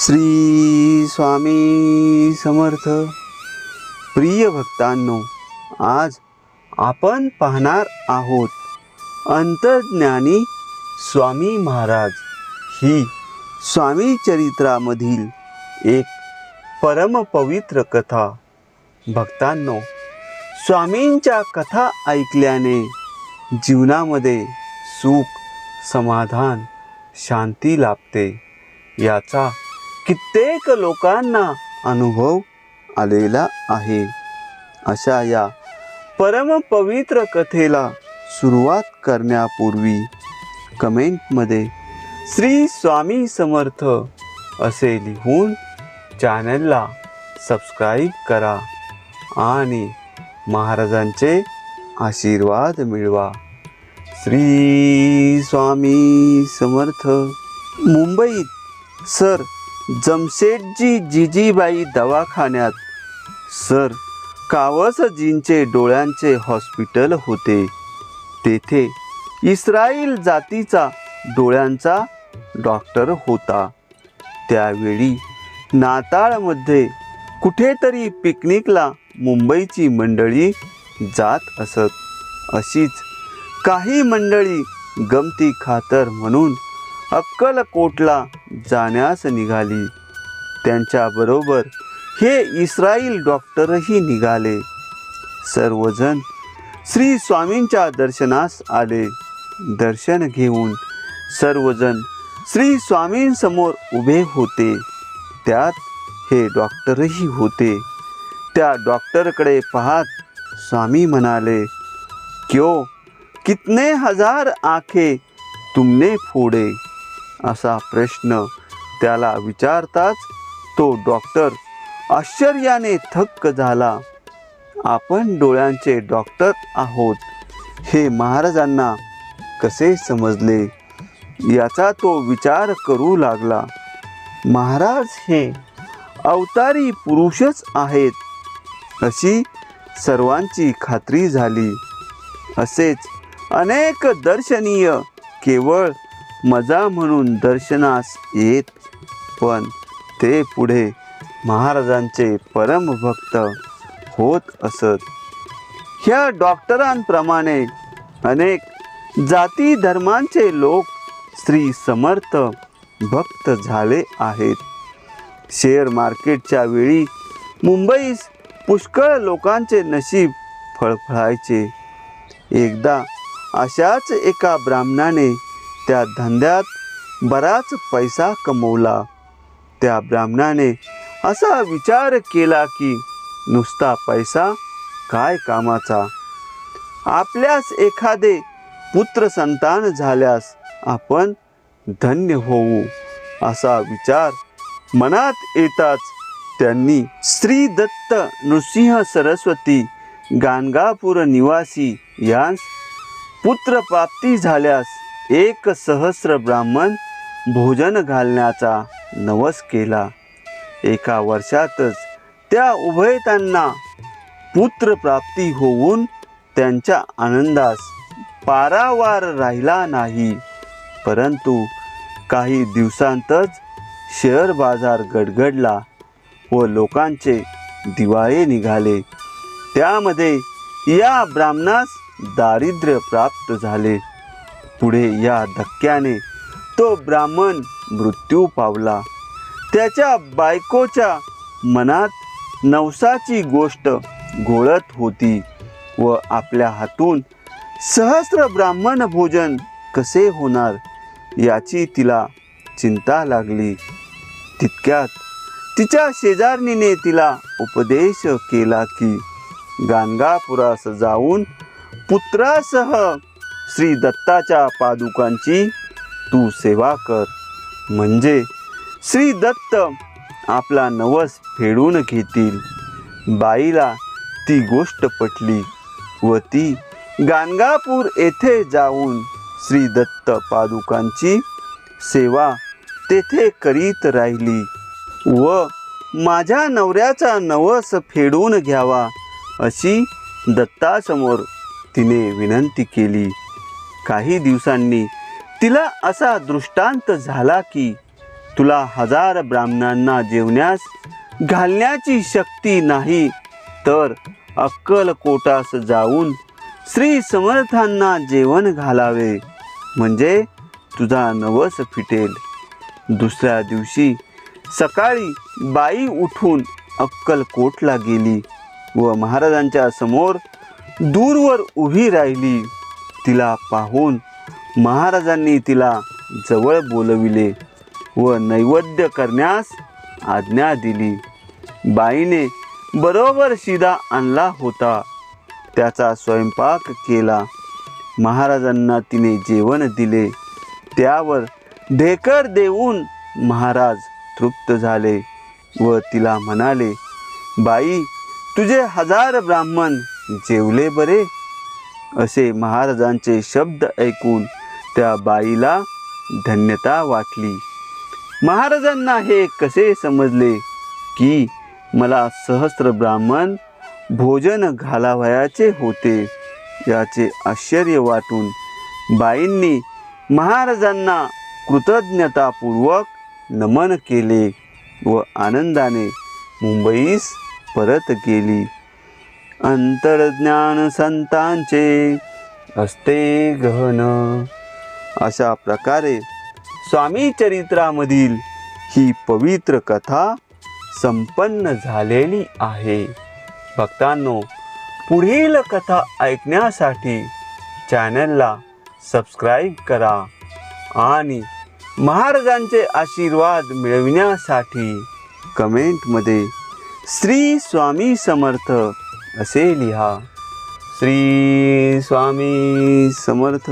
श्री स्वामी समर्थ. प्रिय भक्तांनो, आज आपण पाहणार आहोत अंतर्ज्ञानी स्वामी महाराज ही स्वामी चरित्रामधील एक परम पवित्र कथा. भक्तांनो, स्वामींच्या कथा ऐकल्याने जीवनामध्ये सुख, समाधान, शांती लाभते याचा कित्येक लोकांना अनुभव आलेला आहे. अशा या परम पवित्र कथेला सुरुवात करण्यापूर्वी कमेंटमध्ये श्री स्वामी समर्थ असे लिहून चॅनलला सबस्क्राईब करा आणि महाराजांचे आशीर्वाद मिळवा. श्री स्वामी समर्थ. मुंबईत सर जमशेदजी जिजीबाई दवाखान्यात सर कावसजींचे डोळ्यांचे हॉस्पिटल होते. तेथे इस्राईल जातीचा डोळ्यांचा डॉक्टर होता. त्यावेळी नाताळमध्ये कुठेतरी पिकनिकला मुंबईची मंडळी जात असत. अशीच काही मंडळी गमती खातर म्हणून अक्कलकोटला जाण्यास निघाली. त्यांच्याबरोबर हे इस्राईल डॉक्टरही निघाले. सर्वजण श्री स्वामींच्या दर्शनास आले. दर्शन घेऊन सर्वजण श्री स्वामींसमोर उभे होते. त्यात हे डॉक्टरही होते. त्या डॉक्टरकडे पाहत स्वामी म्हणाले, क्यों कितने हजार आंखें तुमने फोड़े? असा प्रश्न त्याला विचारताच तो डॉक्टर आश्चर्याने थक्क झाला. आपण डोळ्यांचे डॉक्टर आहोत हे महाराजांना कसे समजले याचा तो विचार करू लागला. महाराज हे अवतारी पुरुषच आहेत अशी सर्वांची खात्री झाली. असेच अनेक दर्शनीय केवळ मजा म्हणून दर्शनास येत, पण ते पुढे महाराजांचे परमभक्त होत असत. ह्या डॉक्टरांप्रमाणे अनेक जाती धर्मांचे लोक श्री समर्थ भक्त झाले आहेत. शेअर मार्केटच्या वेळी मुंबईस पुष्कळ लोकांचे नशीब फळफळायचे. एकदा अशाच एका ब्राह्मणाने त्या धंद्यात बराच पैसा कमवला. त्या ब्राह्मणाने असा विचार केला की नुसता पैसा काय कामाचा? आपल्यास एखादे पुत्र संतान झाल्यास आपण धन्य होऊ असा विचार मनात येताच त्यांनी श्री दत्त नृसिंह सरस्वती गाणगापूर निवासी यांस पुत्रप्राप्ती झाल्यास 1,000 ब्राह्मण भोजन घालण्याचा नवस केला. एका वर्षातच त्या उभयतांना पुत्रप्राप्ती होऊन त्यांच्या आनंदास पारावार राहिला नाही. परंतु काही दिवसांतच शेअर बाजार गडगडला व लोकांचे दिवाळे निघाले. त्यामध्ये या ब्राह्मणास दारिद्र्य प्राप्त झाले. पुढे या धक्क्याने तो ब्राह्मण मृत्यू पावला. त्याच्या बायकोच्या मनात नवसाची गोष्ट घोळत होती व आपल्या हातून 1,000 ब्राह्मण भोजन कसे होणार याची तिला चिंता लागली. तितक्यात तिच्या शेजारणीने तिला उपदेश केला की गाणगापुरास जाऊन पुत्रासह श्री दत्ताच्या पादुकांची तू सेवा कर, म्हणजे श्री दत्त आपला नवस फेडून घेतील. बाईला ती गोष्ट पटली व ती गाणगापूर येथे जाऊन श्री दत्त पादुकांची सेवा तेथे करीत राहिली व माझ्या नवऱ्याचा नवस फेडून घ्यावा अशी दत्तासमोर तिने विनंती केली. काही दिवसांनी तिला असा दृष्टांत झाला की तुला 1000 ब्राह्मणांना जेवण्यास घालण्याची शक्ती नाही तर अक्कलकोटास जाऊन श्री समर्थांना जेवण घालावे, म्हणजे तुझा नवस फिटेल. दुसऱ्या दिवशी सकाळी बाई उठून अक्कलकोटला गेली व महाराजांच्या समोर दूरवर उभी राहिली. तिला पाहून महाराजांनी तिला जवळ बोलविले व नैवेद्य करण्यास आज्ञा दिली. बाईने बरोबर शिदा आणला होता, त्याचा स्वयंपाक केला. महाराजांना तिने जेवण दिले. त्यावर ढेकर देऊन महाराज तृप्त झाले व तिला म्हणाले, बाई, तुझे 1000 ब्राह्मण जेवले बरे. असे महाराजांचे शब्द ऐकून त्या बाईला धन्यता वाटली. महाराजांना हे कसे समजले की मला 1000 ब्राह्मण भोजन घालावयाचे होते, याचे आश्चर्य वाटून बाईंनी महाराजांना कृतज्ञतापूर्वक नमन केले व आनंदाने मुंबईस परत गेली. अंतर्ज्ञान संतांचे असते गहन. अशा प्रकारे स्वामी चरित्रामधील ही पवित्र कथा संपन्न झालेली आहे. भक्तांनो, पुढील कथा ऐकण्यासाठी चॅनलला सबस्क्राईब करा आणि महाराजांचे आशीर्वाद मिळविण्यासाठी कमेंटमध्ये श्री स्वामी समर्थ असे लिहा. श्री स्वामी समर्थ.